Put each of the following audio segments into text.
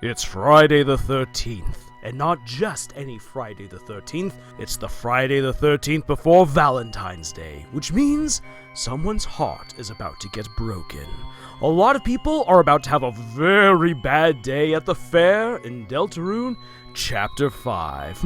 It's Friday the 13th, and not just any Friday the 13th, it's the Friday the 13th before Valentine's Day, which means someone's heart is about to get broken. A lot of people are about to have a very bad day at the fair in Deltarune, Chapter 5.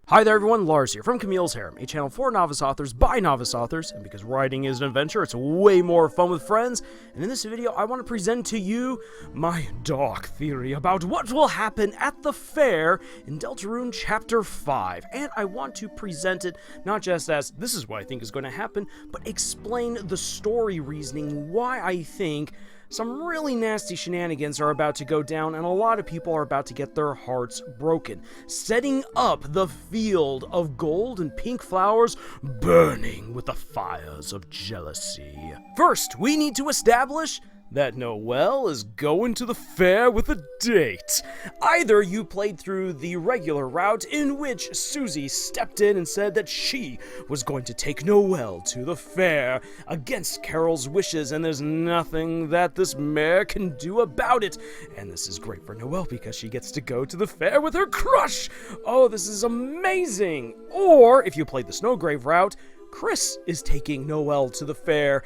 Hi there everyone, Lars here from Camille's Harem, a channel for novice authors by novice authors, and because writing is an adventure, it's way more fun with friends, and in this video I want to present to you my dark theory about what will happen at the fair in Deltarune Chapter 5, and I want to present it not just as this is what I think is going to happen, but explain the story reasoning why I think some really nasty shenanigans are about to go down, and a lot of people are about to get their hearts broken, setting up the field of gold and pink flowers burning with the fires of jealousy. First, we need to establish that Noelle is going to the fair with a date. Either you played through the regular route in which Susie stepped in and said that she was going to take Noelle to the fair against Carol's wishes, and there's nothing that this mayor can do about it. And this is great for Noelle because she gets to go to the fair with her crush. Oh, this is amazing. Or if you played the Snowgrave route, Kris is taking Noelle to the fair.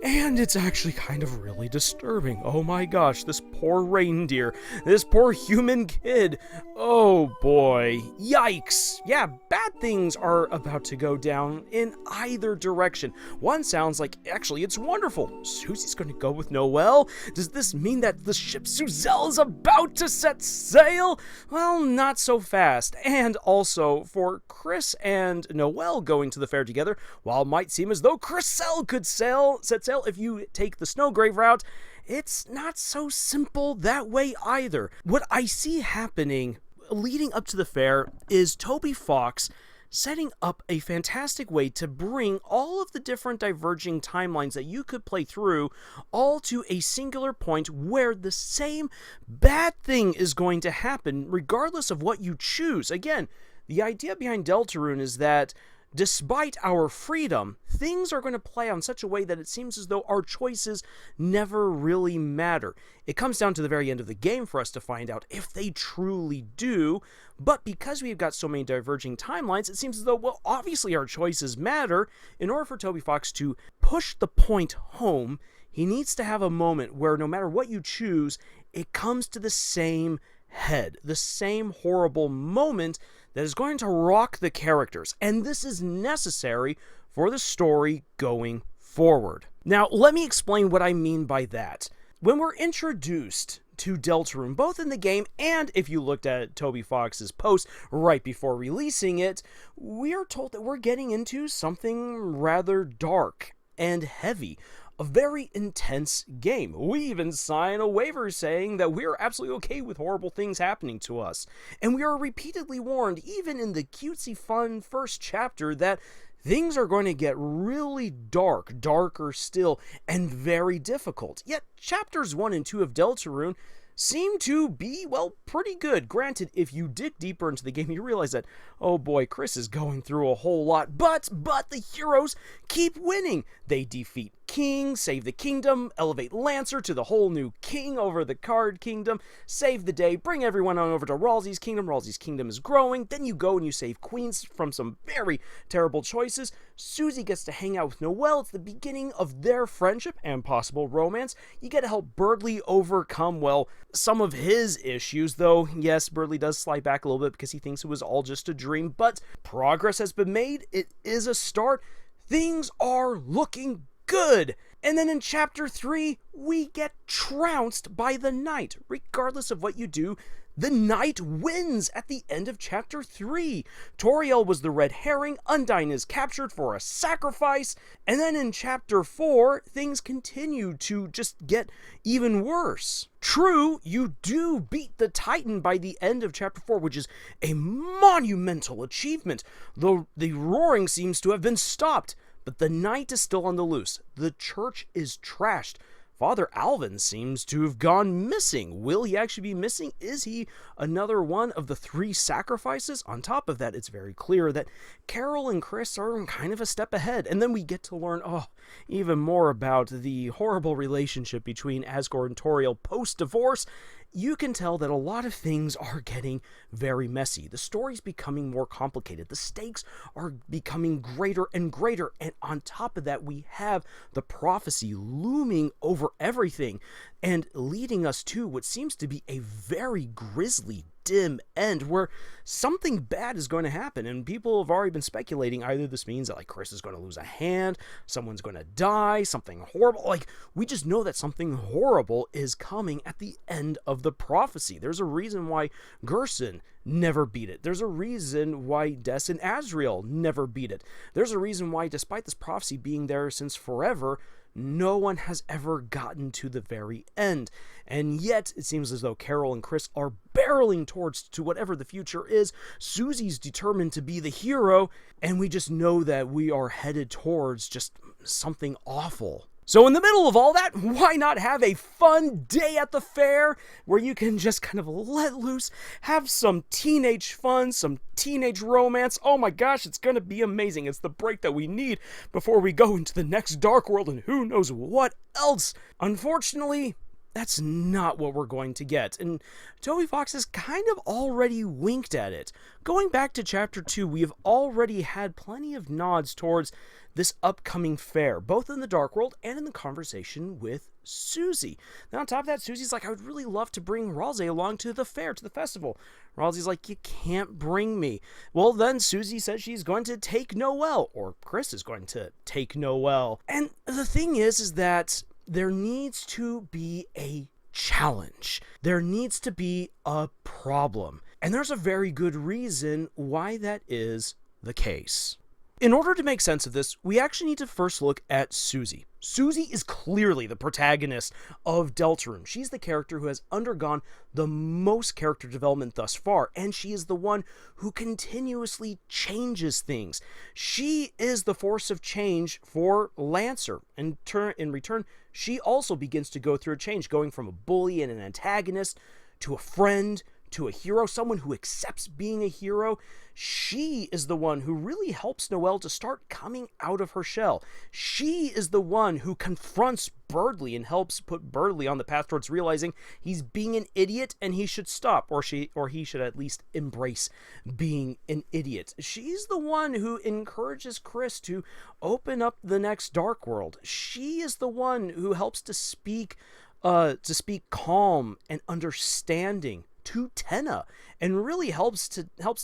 And it's actually kind of really disturbing. Oh my gosh, this poor reindeer, this poor human kid. Oh boy, yikes. Yeah, bad things are about to go down in either direction. One sounds like, actually, it's wonderful. Susie's going to go with Noelle. Does this mean that the ship Suzelle is about to set sail? Well, not so fast. And also, for Kris and Noelle going to the fair together, while it might seem as though Kriselle could set sail if you take the Snowgrave route, it's not so simple that way either. What I see happening leading up to the fair is Toby Fox setting up a fantastic way to bring all of the different diverging timelines that you could play through all to a singular point where the same bad thing is going to happen regardless of what you choose. Again, the idea behind Deltarune is that despite our freedom, things are going to play out in such a way that it seems as though our choices never really matter. It comes down to the very end of the game for us to find out if they truly do, but because we've got so many diverging timelines, it seems as though, well, obviously our choices matter. In order for Toby Fox to push the point home, he needs to have a moment where no matter what you choose, it comes to the same head, the same horrible moment that is going to rock the characters, and this is necessary for the story going forward. Now, let me explain what I mean by that. When we're introduced to Deltarune, both in the game and if you looked at Toby Fox's post right before releasing it, we are told that we're getting into something rather dark and heavy. A very intense game. We even sign a waiver saying that we are absolutely okay with horrible things happening to us. And we are repeatedly warned, even in the cutesy fun first chapter, that things are going to get really dark, darker still, and very difficult. Yet, chapters 1 and 2 of Deltarune seem to be, well, pretty good. Granted, if you dig deeper into the game, you realize that, oh boy, Kris is going through a whole lot, but the heroes keep winning. They defeat King, save the kingdom, elevate Lancer to the whole new king over the card kingdom, save the day, bring everyone on over to Ralsei's kingdom. Ralsei's kingdom is growing. Then you go and you save queens from some very terrible choices. Susie gets to hang out with Noelle. It's the beginning of their friendship and possible romance. You get to help Birdley overcome, well, some of his issues, though, yes, Birdley does slide back a little bit because he thinks it was all just a dream, but progress has been made. It is a start. Things are looking good. And then in chapter 3, we get trounced by the knight. Regardless of what you do, the knight wins at the end of chapter 3. Toriel was the red herring, Undyne is captured for a sacrifice, and then in chapter 4, things continue to just get even worse. True, you do beat the Titan by the end of chapter 4, which is a monumental achievement. The roaring seems to have been stopped, but the knight is still on the loose. The church is trashed. Father Alvin seems to have gone missing. Will he actually be missing? Is he another one of the 3 sacrifices? On top of that, it's very clear that Carol and Kris are kind of a step ahead. And then we get to learn, even more about the horrible relationship between Asgore and Toriel post-divorce. You can tell that a lot of things are getting very messy. The story's becoming more complicated. The stakes are becoming greater and greater. And on top of that, we have the prophecy looming over everything and leading us to what seems to be a very grisly, dim end where something bad is going to happen. And people have already been speculating either this means that Kris is going to lose a hand, someone's going to die, something horrible. We just know that something horrible is coming at the end of the prophecy. There's a reason why Gerson never beat it. There's a reason why Des and Azrael never beat it. There's a reason why, despite this prophecy being there since forever, no one has ever gotten to the very end. And yet, it seems as though Carol and Kris are barreling towards to whatever the future is. Susie's determined to be the hero, and we just know that we are headed towards just something awful. So in the middle of all that, why not have a fun day at the fair where you can just kind of let loose, have some teenage fun, some teenage romance. Oh my gosh, it's going to be amazing. It's the break that we need before we go into the next dark world and who knows what else. Unfortunately, that's not what we're going to get, and Toby Fox has kind of already winked at it. Going back to Chapter 2, we have already had plenty of nods towards this upcoming fair, both in the Dark World and in the conversation with Susie. Now, on top of that, Susie's like, I would really love to bring Ralsei along to the fair, to the festival. Ralsei's like, you can't bring me. Well, then Susie says she's going to take Noelle, or Kris is going to take Noelle. And the thing is that there needs to be a challenge. There needs to be a problem. And there's a very good reason why that is the case. In order to make sense of this, we actually need to first look at Susie. Susie is clearly the protagonist of Deltarune. She's the character who has undergone the most character development thus far, and she is the one who continuously changes things. She is the force of change for Lancer. In return, she also begins to go through a change, going from a bully and an antagonist to a friend, to a hero, someone who accepts being a hero. She is the one who really helps Noelle to start coming out of her shell. She is the one who confronts Birdley and helps put Birdley on the path towards realizing he's being an idiot and he should stop, or he should at least embrace being an idiot. She's the one who encourages Kris to open up the next dark world. She is the one who helps to speak calm and understanding to Tenna, and really helps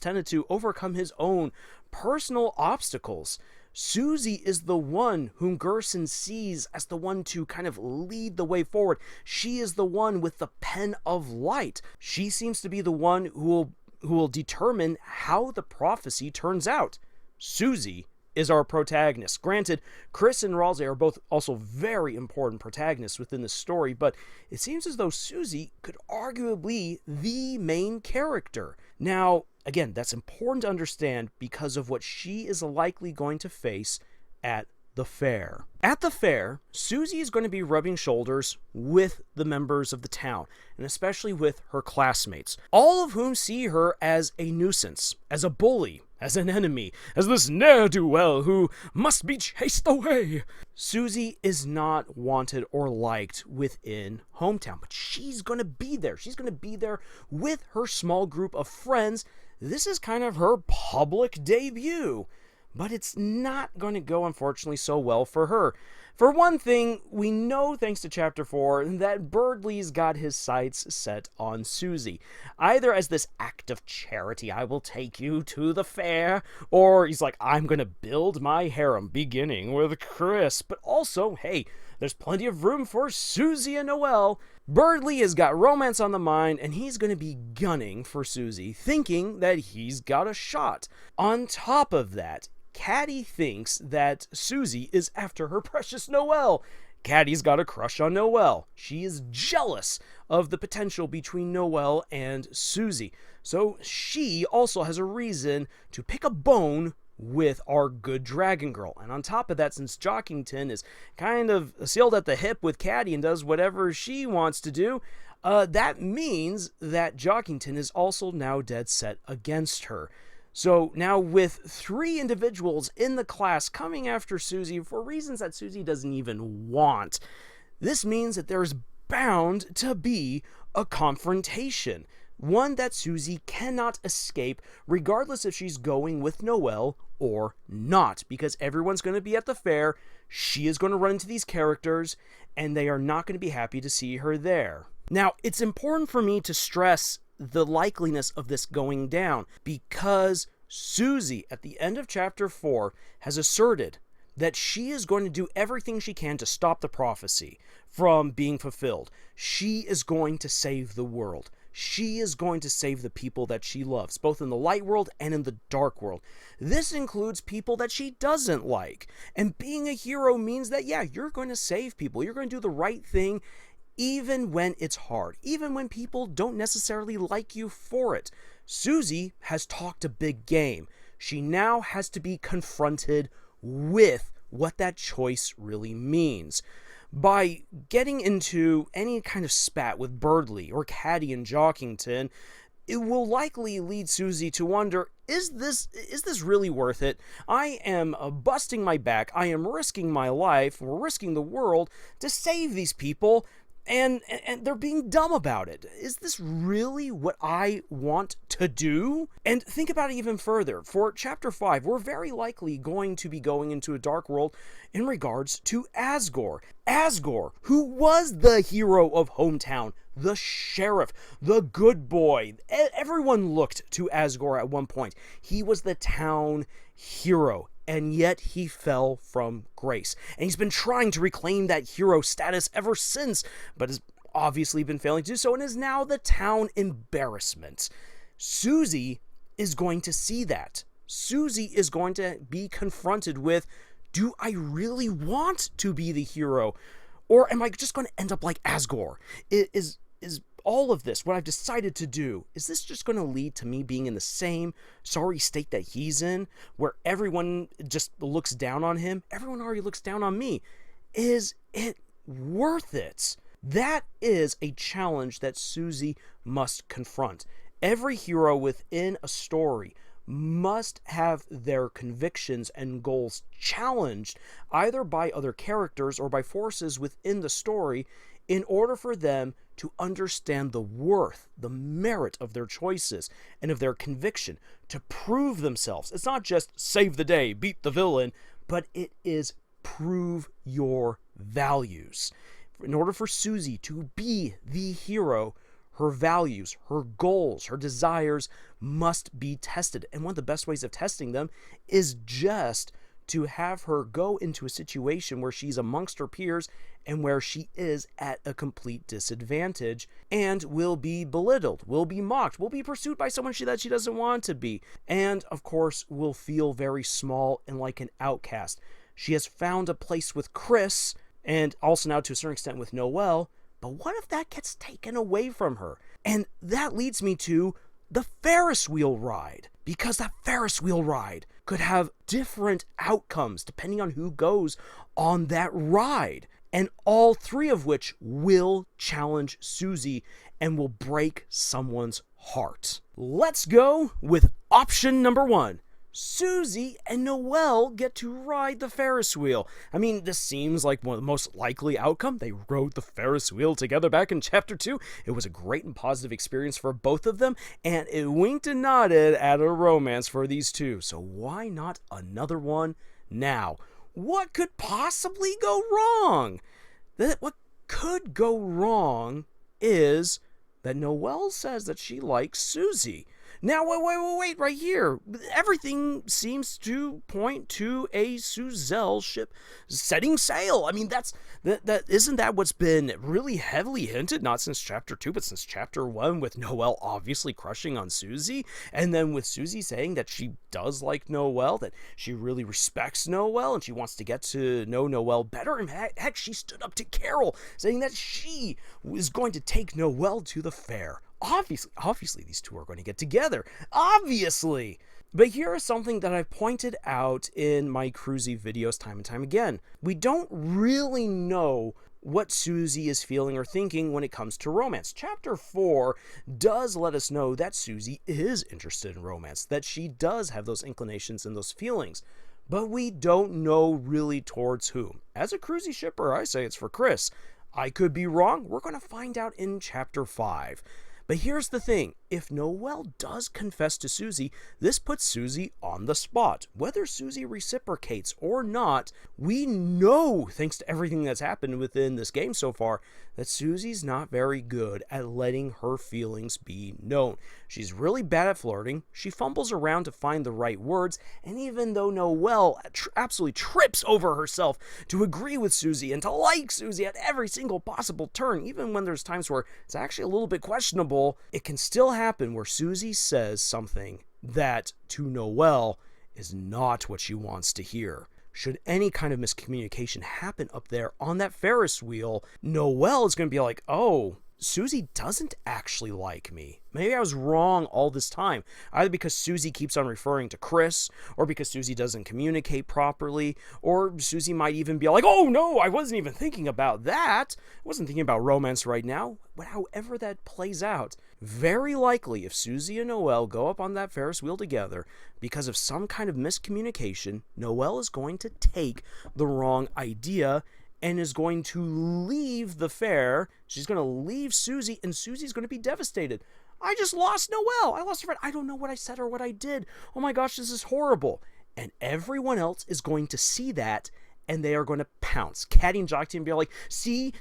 Tenna to overcome his own personal obstacles. Susie is the one whom Gerson sees as the one to kind of lead the way forward. She is the one with the pen of light. She seems to be the one who will determine how the prophecy turns out. Susie is our protagonist. Granted, Kris and Ralsei are both also very important protagonists within the story, but it seems as though Susie could arguably be the main character. Now, again, that's important to understand because of what she is likely going to face at the fair. At the fair, Susie is going to be rubbing shoulders with the members of the town, and especially with her classmates, all of whom see her as a nuisance, as a bully, as an enemy, as this ne'er-do-well who must be chased away. Susie is not wanted or liked within hometown, but she's going to be there. She's going to be there with her small group of friends. This is kind of her public debut. But it's not going to go, unfortunately, so well for her. For one thing, we know, thanks to Chapter 4, that Birdley's got his sights set on Susie. Either as this act of charity, I will take you to the fair, or he's like, I'm going to build my harem, beginning with Kris. But also, hey, there's plenty of room for Susie and Noelle. Birdley has got romance on the mind, and he's going to be gunning for Susie, thinking that he's got a shot. On top of that, Caddy thinks that Susie is after her precious Noelle. Caddy's got a crush on Noelle. She is jealous of the potential between Noelle and Susie. So she also has a reason to pick a bone with our good dragon girl. And on top of that, since Jockington is kind of sealed at the hip with Caddy and does whatever she wants to do, that means that Jockington is also now dead set against her. So now with 3 individuals in the class coming after Susie for reasons that Susie doesn't even want, this means that there's bound to be a confrontation. One that Susie cannot escape, regardless if she's going with Noelle or not, because everyone's going to be at the fair, she is going to run into these characters, and they are not going to be happy to see her there. Now, it's important for me to stress the likeliness of this going down, because Susie, at the end of Chapter 4, has asserted that she is going to do everything she can to stop the prophecy from being fulfilled. She is going to save the world. She is going to save the people that she loves, both in the light world and in the dark world. This includes people that she doesn't like. And being a hero means that, yeah, you're going to save people. You're going to do the right thing, even when it's hard, even when people don't necessarily like you for it. Susie has talked a big game. She now has to be confronted with what that choice really means. By getting into any kind of spat with Birdley or Caddy and Jockington, it will likely lead Susie to wonder, is this really worth it? I am busting my back, I am risking my life, we're risking the world to save these people, and they're being dumb about it. Is this really what I want to do? And think about it even further. For Chapter 5, we're very likely going to be going into a dark world in regards to Asgore. Asgore, who was the hero of Hometown, the sheriff, the good boy. Everyone looked to Asgore at one point. He was the town hero. And yet he fell from grace. And he's been trying to reclaim that hero status ever since, but has obviously been failing to do so and is now the town embarrassment. Susie is going to see that. Susie is going to be confronted with, do I really want to be the hero? Or am I just going to end up like Asgore? Is all of this, what I've decided to do, is this just going to lead to me being in the same sorry state that he's in, where everyone just looks down on him? Everyone already looks down on me. Is it worth it? That is a challenge that Susie must confront. Every hero within a story must have their convictions and goals challenged either by other characters or by forces within the story in order for them to understand the worth, the merit of their choices and of their conviction, to prove themselves. It's not just save the day, beat the villain, but it is prove your values. In order for Susie to be the hero, her values, her goals, her desires must be tested. And one of the best ways of testing them is just to have her go into a situation where she's amongst her peers and where she is at a complete disadvantage and will be belittled, will be mocked, will be pursued by someone that she doesn't want to be, and of course will feel very small and like an outcast. She has found a place with Kris, and also now to a certain extent with Noelle, but what if that gets taken away from her? And that leads me to the Ferris wheel ride, because that Ferris wheel ride could have different outcomes depending on who goes on that ride, and all 3 of which will challenge Susie and will break someone's heart. Let's go with option number 1. Susie and Noelle get to ride the Ferris wheel. I mean, this seems like one of the most likely outcome. They rode the Ferris wheel together back in Chapter 2. It was a great and positive experience for both of them, and it winked and nodded at a romance for these two. So why not another one now? What could possibly go wrong? What could go wrong is that Noelle says that she likes Susie. Now, wait, right here. Everything seems to point to a Suzelle ship setting sail. I mean, that isn't that what's been really heavily hinted, not since Chapter 2, but since Chapter 1, with Noelle obviously crushing on Susie, and then with Susie saying that she does like Noelle, that she really respects Noelle, and she wants to get to know Noelle better, and heck, she stood up to Carol, saying that she was going to take Noelle to the fair. Obviously, these two are going to get together. Obviously! But here is something that I've pointed out in my cruisy videos time and time again. We don't really know what Susie is feeling or thinking when it comes to romance. Chapter 4 does let us know that Susie is interested in romance, that she does have those inclinations and those feelings. But we don't know really towards whom. As a cruisy shipper, I say it's for Kris. I could be wrong. We're going to find out in Chapter 5. But here's the thing. If Noelle does confess to Susie, this puts Susie on the spot. Whether Susie reciprocates or not, we know, thanks to everything that's happened within this game so far, that Susie's not very good at letting her feelings be known. She's really bad at flirting. She fumbles around to find the right words, and even though Noelle absolutely trips over herself to agree with Susie and to like Susie at every single possible turn, even when there's times where it's actually a little bit questionable, it can still happen where Susie says something that to Noelle is not what she wants to hear. Should any kind of miscommunication happen up there on that Ferris wheel, Noelle is going to be like, oh, Susie doesn't actually like me. Maybe I was wrong all this time, either because Susie keeps on referring to Kris, or because Susie doesn't communicate properly, or Susie might even be like, oh no, I wasn't even thinking about that. I wasn't thinking about romance right now. But however that plays out, very likely if Susie and Noelle go up on that Ferris wheel together, because of some kind of miscommunication, Noelle is going to take the wrong idea and is going to leave the fair. She's going to leave Susie, and Susie's going to be devastated. I just lost Noelle. I lost a friend. I don't know what I said or what I did. Oh my gosh, this is horrible. And everyone else is going to see that, and they are going to pounce. Caddy and Jockey and be like, see,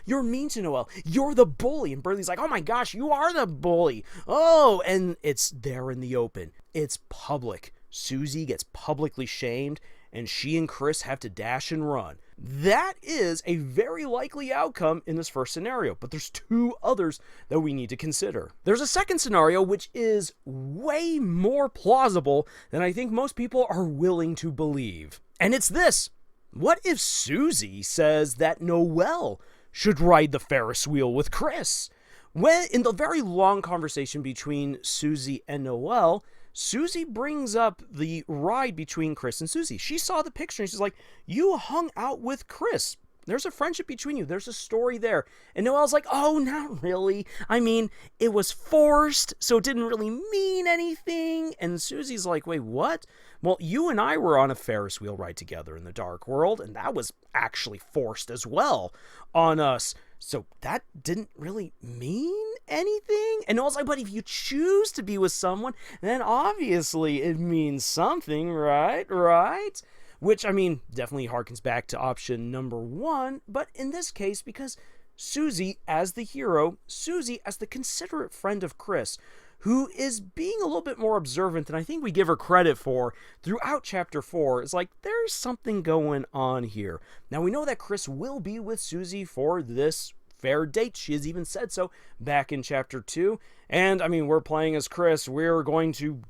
you're mean to Noelle. You're the bully. And Burley's like, oh my gosh, you are the bully. Oh, and it's there in the open. It's public. Susie gets publicly shamed, and she and Kris have to dash and run. That is a very likely outcome in this first scenario, but there's two others that we need to consider. There's a second scenario which is way more plausible than I think most people are willing to believe. And it's this. What if Susie says that Noelle should ride the Ferris wheel with Kris? When in the very long conversation between Susie and Noelle, Susie brings up the ride between Kris and Susie. She saw the picture and she's like, you hung out with Kris. There's a friendship between you. There's a story there. And Noelle's like, oh, not really. I mean, it was forced, so it didn't really mean anything. And Susie's like, wait, what? Well, you and I were on a Ferris wheel ride together in the dark world, and that was actually forced as well on us. So that didn't really mean anything? And Noelle's like, but if you choose to be with someone, then obviously it means something, right? Right? Which, I mean, definitely harkens back to option number 1, but in this case, because Susie as the hero, Susie as the considerate friend of Kris, who is being a little bit more observant than I think we give her credit for throughout Chapter 4, is like, there's something going on here. Now, we know that Kris will be with Susie for this fair date. She has even said so back in Chapter 2. And, I mean, we're playing as Kris. We're going to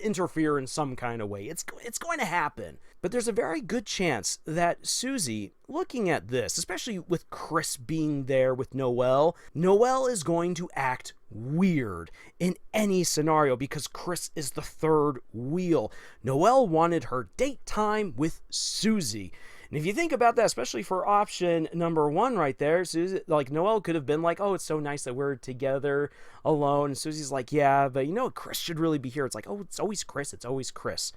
interfere in some kind of way. It's going to happen. But there's a very good chance that Susie, looking at this, especially with Kris being there with Noelle is going to act weird in any scenario because Kris is the third wheel. Noelle wanted her date time with Susie. And if you think about that, especially for option number 1 right there, Susie, like Noelle could have been like, oh, it's so nice that we're together alone. And Susie's like, yeah, but you know, Kris should really be here. It's like, oh, it's always Kris. It's always Kris.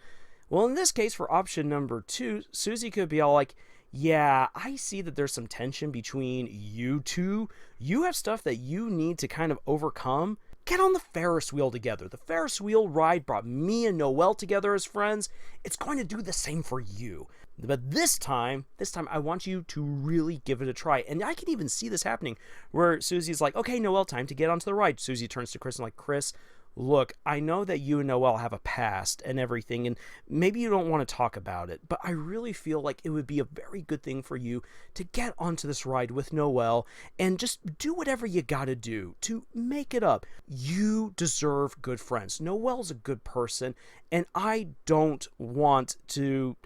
Well, in this case, for option number 2, Susie could be all like, yeah, I see that there's some tension between you two. You have stuff that you need to kind of overcome. Get on the Ferris wheel together. The Ferris wheel ride brought me and Noelle together as friends. It's going to do the same for you. But this time, I want you to really give it a try. And I can even see this happening where Susie's like, okay, Noelle, time to get onto the ride. Susie turns to Kris and like, Kris, look, I know that you and Noelle have a past and everything, and maybe you don't want to talk about it, but I really feel like it would be a very good thing for you to get onto this ride with Noelle and just do whatever you gotta do to make it up. You deserve good friends. Noelle's a good person, and I don't want to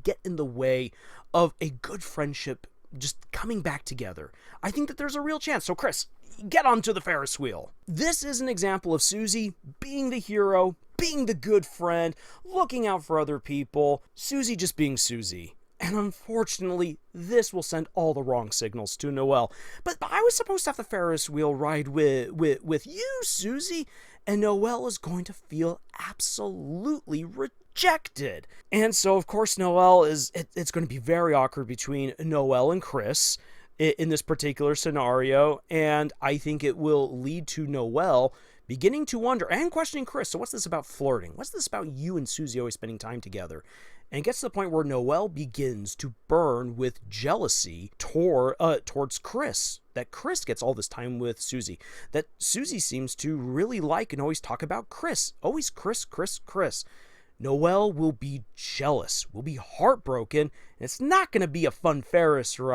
get in the way of a good friendship just coming back together. I think that there's a real chance. So Kris, get onto the Ferris wheel. This is an example of Susie being the hero, being the good friend, looking out for other people, Susie just being Susie. And unfortunately, this will send all the wrong signals to Noelle. But I was supposed to have the Ferris wheel ride with you, Susie. And Noelle is going to feel absolutely rejected. And so, of course, it's going to be very awkward between Noelle and Kris in this particular scenario. And I think it will lead to Noelle beginning to wonder and questioning Kris. So what's this about flirting? What's this about you and Susie always spending time together? And it gets to the point where Noelle begins to burn with jealousy towards Kris. That Kris gets all this time with Susie. That Susie seems to really like and always talk about Kris. Always Kris, Kris, Kris. Noelle will be jealous, will be heartbroken, and it's not going to be a fun Ferris wheel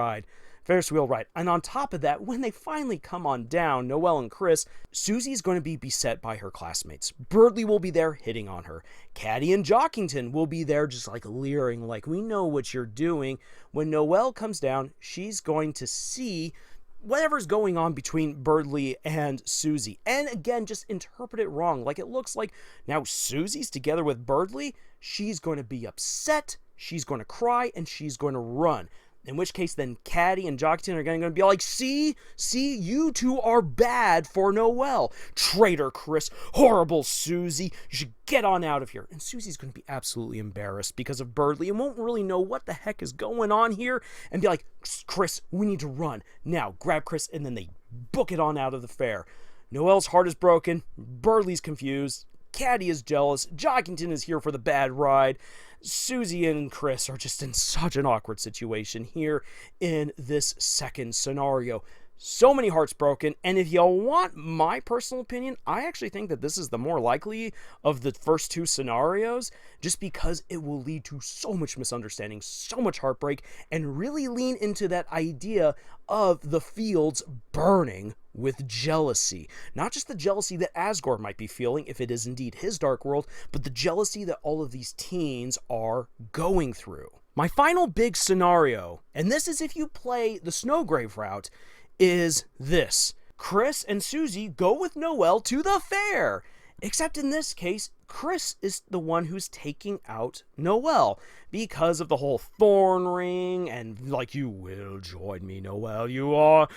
ride. And on top of that, when they finally come on down, Noelle and Kris, Susie's going to be beset by her classmates. Birdly will be there hitting on her. Caddy and Jockington will be there just like leering, like, we know what you're doing. When Noelle comes down, she's going to see whatever's going on between Birdly and Susie. And again, just interpret it wrong. Like, it looks like now Susie's together with Birdly. She's going to be upset, she's going to cry, and she's going to run. In which case, then Caddy and Jockington are going to be like, see, you two are bad for Noelle. Traitor Kris, horrible Susie, you should get on out of here. And Susie's going to be absolutely embarrassed because of Birdly and won't really know what the heck is going on here and be like, Kris, we need to run. Now, grab Kris, and then they book it on out of the fair. Noelle's heart is broken, Birdly's confused, Caddy is jealous, Jockington is here for the bad ride. Susie and Kris are just in such an awkward situation here in this second scenario. So many hearts broken, and if y'all want my personal opinion, I actually think that this is the more likely of the first two scenarios, just because it will lead to so much misunderstanding, so much heartbreak, and really lean into that idea of the fields burning with jealousy. Not just the jealousy that Asgore might be feeling, if it is indeed his dark world, but the jealousy that all of these teens are going through. My final big scenario, and this is if you play the Snowgrave route, is this. Kris and Susie go with Noelle to the fair. Except in this case, Kris is the one who's taking out Noelle because of the whole thorn ring and like, you will join me, Noelle. Your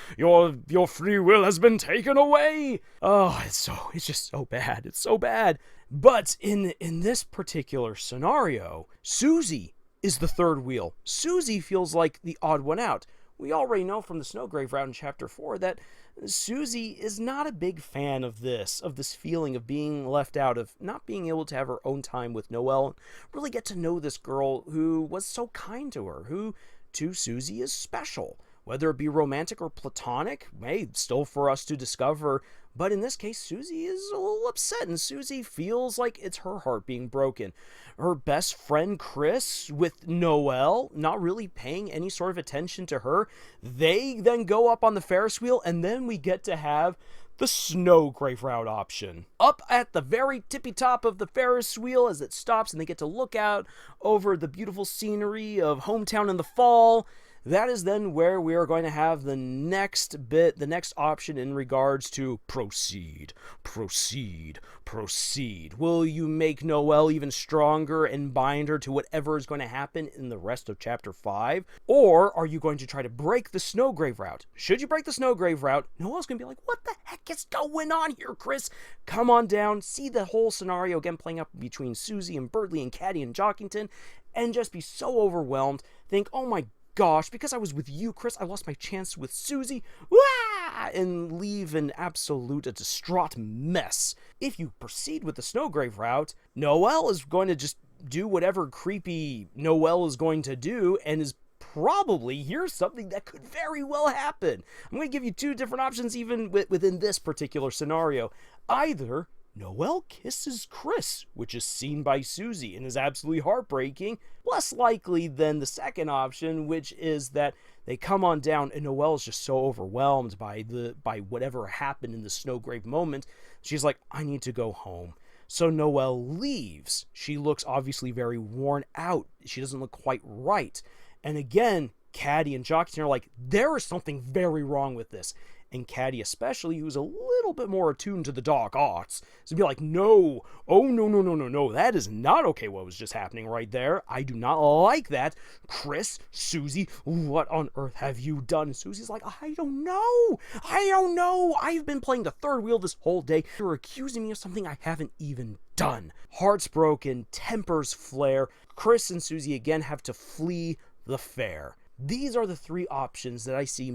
free will has been taken away. Oh, it's just so bad. It's so bad. But in this particular scenario, Susie is the third wheel. Susie feels like the odd one out. We already know from the Snowgrave route in Chapter 4 that Susie is not a big fan of this feeling of being left out, of not being able to have her own time with Noelle, really get to know this girl who was so kind to her, who to Susie is special. Whether it be romantic or platonic, still for us to discover. But in this case, Susie is a little upset, and Susie feels like it's her heart being broken. Her best friend, Kris, with Noelle, not really paying any sort of attention to her. They then go up on the Ferris wheel, and then we get to have the Snowgrave route option. Up at the very tippy top of the Ferris wheel as it stops, and they get to look out over the beautiful scenery of hometown in the fall. That is then where we are going to have the next option in regards to proceed. Will you make Noelle even stronger and bind her to whatever is going to happen in the rest of Chapter 5? Or are you going to try to break the Snowgrave route? Should you break the Snowgrave route, Noelle's going to be like, what the heck is going on here, Kris? Come on down, see the whole scenario again playing up between Susie and Birdly and Caddy and Jockington, and just be so overwhelmed. Think, oh my gosh, because I was with you, Kris, I lost my chance with Susie, and leave an absolute distraught mess. If you proceed with the Snowgrave route, Noelle is going to just do whatever creepy Noelle is going to do, and is probably, here's something that could very well happen. I'm going to give you two different options even within this particular scenario. Either Noelle kisses Kris, which is seen by Susie and is absolutely heartbreaking, less likely than the second option, which is that they come on down and Noelle is just so overwhelmed by whatever happened in the Snowgrave moment. She's like, I need to go home. So Noelle leaves. She looks obviously very worn out. She doesn't look quite right. And again, Caddy and Jockington are like, there is something very wrong with this. and Caddy especially, who's a little bit more attuned to the dark arts, to be like, no, oh no, that is not okay what was just happening right there. I do not like that. Kris, Susie, what on earth have you done? Susie's like, I don't know. I've been playing the third wheel this whole day. You're accusing me of something I haven't even done. Hearts broken, tempers flare. Kris and Susie again have to flee the fair. These are the three options that I see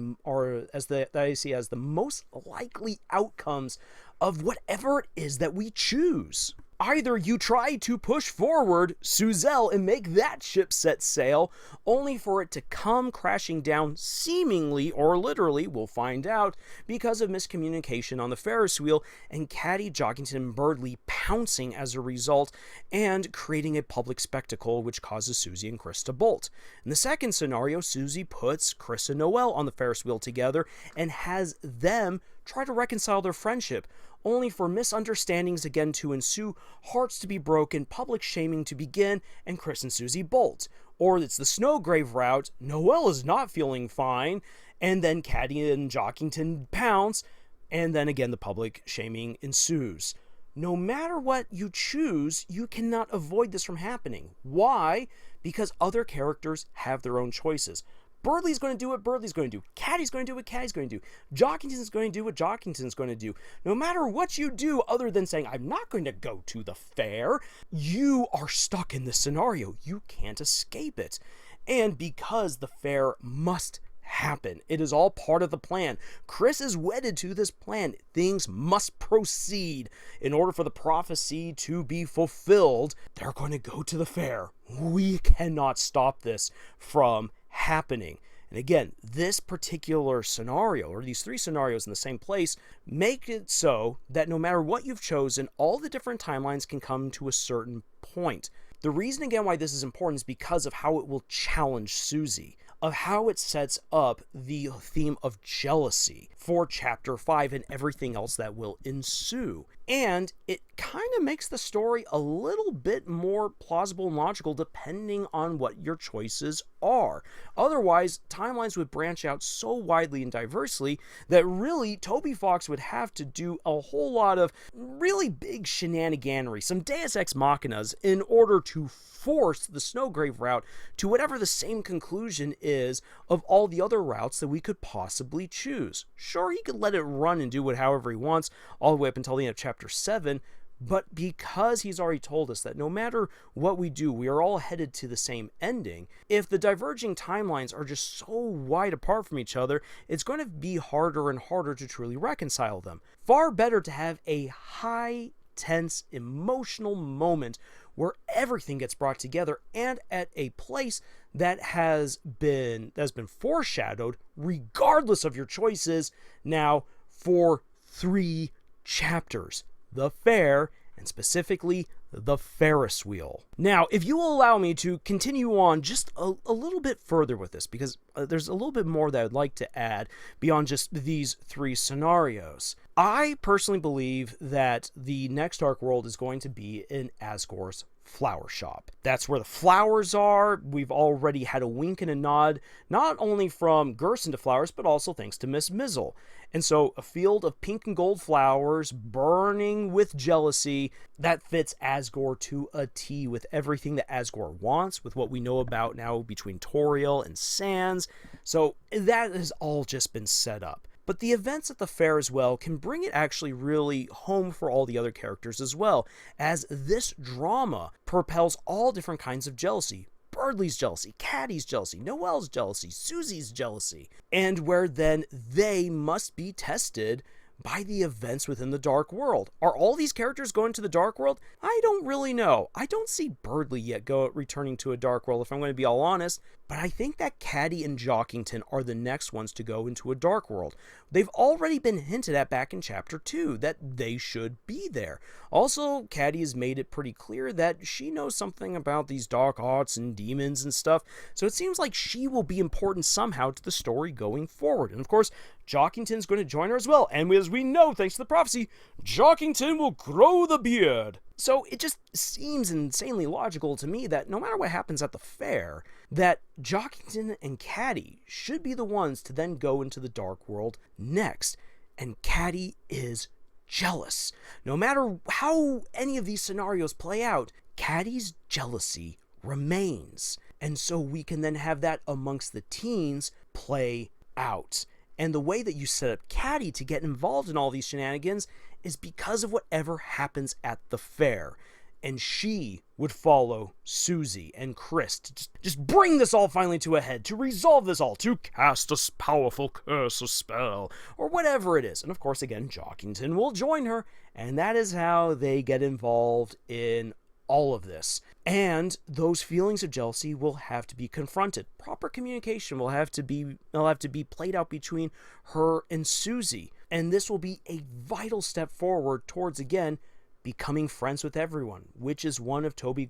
as the most likely outcomes of whatever it is that we choose. Either you try to push forward Suzelle and make that ship set sail, only for it to come crashing down seemingly, or literally, we'll find out, because of miscommunication on the Ferris wheel, and Caddy, Jockington, and Birdley pouncing as a result, and creating a public spectacle which causes Susie and Kris to bolt. In the second scenario, Susie puts Kris and Noelle on the Ferris wheel together, and has them try to reconcile their friendship, only for misunderstandings again to ensue, hearts to be broken, public shaming to begin, and Kris and Susie bolt. Or it's the Snowgrave route, Noelle is not feeling fine, and then Caddy and Jockington pounce, and then again the public shaming ensues. No matter what you choose, you cannot avoid this from happening. Why? Because other characters have their own choices. Birdley's going to do what Birdley's going to do. Caddy's going to do what Caddy's going to do. Jockington's going to do what Jockington's going to do. No matter what you do, other than saying, I'm not going to go to the fair, you are stuck in this scenario. You can't escape it. And because the fair must happen, it is all part of the plan. Kris is wedded to this plan. Things must proceed. In order for the prophecy to be fulfilled, they're going to go to the fair. We cannot stop this from happening. And again, this particular scenario, or these three scenarios in the same place, make it so that no matter what you've chosen, all the different timelines can come to a certain point. The reason again why this is important is because of how it will challenge Susie, of how it sets up the theme of jealousy for chapter 5 and everything else that will ensue. And it kind of makes the story a little bit more plausible and logical depending on what your choices are. Otherwise, timelines would branch out so widely and diversely that really Toby Fox would have to do a whole lot of really big shenaniganery, some Deus Ex Machinas, in order to force the Snowgrave route to whatever the same conclusion is of all the other routes that we could possibly choose. Sure, he could let it run and do it however he wants all the way up until the end of chapter 7, but because he's already told us that no matter what we do, we are all headed to the same ending, if the diverging timelines are just so wide apart from each other, it's going to be harder and harder to truly reconcile them. Far better to have a high, tense, emotional moment where everything gets brought together and at a place that has been foreshadowed, regardless of your choices, now for 3 chapters. The fair, and specifically the Ferris wheel. Now, if you will allow me to continue on just a little bit further with this, because there's a little bit more that I'd like to add beyond just these 3 scenarios. I personally believe that the next Dark World is going to be in Asgore's flower shop. That's where the flowers are. We've already had a wink and a nod, not only from Gerson to flowers, but also thanks to Miss Mizzle. And so a field of pink and gold flowers burning with jealousy, that fits Asgore to a T, with everything that Asgore wants, with what we know about now between Toriel and Sans. So that has all just been set up. But the events at the fair as well can bring it actually really home for all the other characters as well, as this drama propels all different kinds of jealousy. Birdley's jealousy, Caddy's jealousy, Noelle's jealousy, Susie's jealousy, and where then they must be tested by the events within the Dark World. Are all these characters going to the Dark World? I don't really know. I don't see Birdley yet returning to a Dark World, if I'm going to be all honest, but I think that Caddy and Jockington are the next ones to go into a Dark World. They've already been hinted at back in chapter 2 that they should be there. Also, Caddy has made it pretty clear that she knows something about these dark arts and demons and stuff, so it seems like she will be important somehow to the story going forward. And of course, Jockington's going to join her as well, and as we know, thanks to the prophecy, Jockington will grow the beard. So it just seems insanely logical to me that no matter what happens at the fair, that Jockington and Caddy should be the ones to then go into the Dark World next. and Caddy is jealous. No matter how any of these scenarios play out, Caddy's jealousy remains. And so we can then have that amongst the teens play out. And the way that you set up Caddy to get involved in all these shenanigans is because of whatever happens at the fair. And she would follow Susie and Kris to just bring this all finally to a head, to resolve this all, to cast a powerful curse or spell, or whatever it is. And of course, again, Jockington will join her, and that is how they get involved in all of this. And those feelings of jealousy will have to be confronted. Proper communication will have to be played out between her and Susie. And this will be a vital step forward towards, again, becoming friends with everyone, which is one of Toby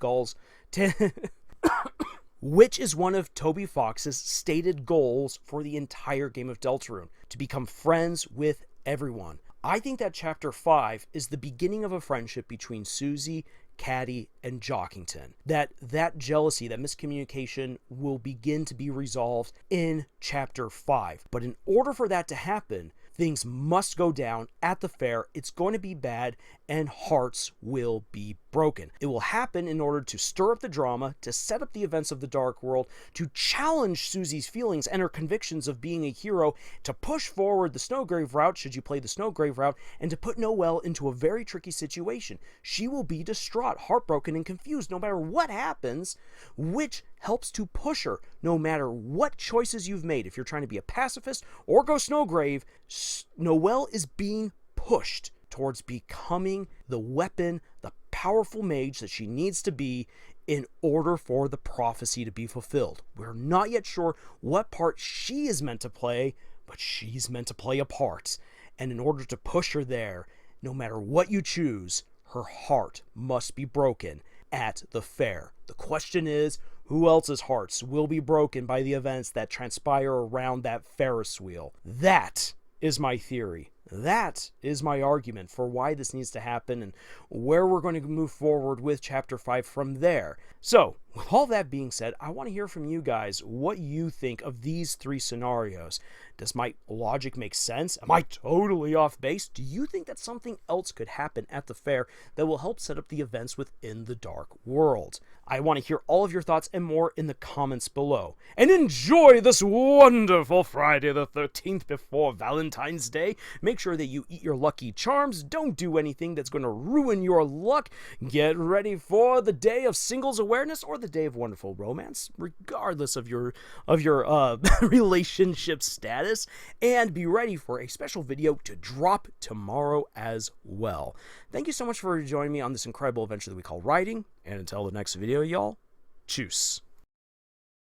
Fox's stated goals for the entire game of Deltarune, to become friends with everyone. I think that Chapter 5 is the beginning of a friendship between Susie, Caddy, and Jockington. That jealousy, that miscommunication will begin to be resolved in Chapter 5. But in order for that to happen, things must go down at the fair. It's going to be bad, and hearts will be broken. It will happen in order to stir up the drama, to set up the events of the Dark World, to challenge Susie's feelings and her convictions of being a hero, to push forward the Snowgrave route, should you play the Snowgrave route, and to put Noelle into a very tricky situation. She will be distraught, heartbroken, and confused no matter what happens, which helps to push her no matter what choices you've made. If you're trying to be a pacifist or go Snowgrave, Noelle is being pushed towards becoming the weapon, the powerful mage that she needs to be in order for the prophecy to be fulfilled. We're not yet sure what part she is meant to play, but she's meant to play a part. And in order to push her there, no matter what you choose, her heart must be broken at the fair. The question is, who else's hearts will be broken by the events that transpire around that Ferris wheel? That is my theory. That is my argument for why this needs to happen and where we're going to move forward with Chapter 5 from there. So, with all that being said, I want to hear from you guys what you think of these three scenarios. Does my logic make sense? Am I totally off base? Do you think that something else could happen at the fair that will help set up the events within the Dark World? I want to hear all of your thoughts and more in the comments below. And enjoy this wonderful Friday the 13th before Valentine's Day. Make sure that you eat your lucky charms. Don't do anything that's going to ruin your luck. Get ready for the day of singles awareness or the day of wonderful romance, regardless of your relationship status. And be ready for a special video to drop tomorrow as well. Thank you so much for joining me on this incredible adventure that we call writing. And until the next video, y'all, tschüss.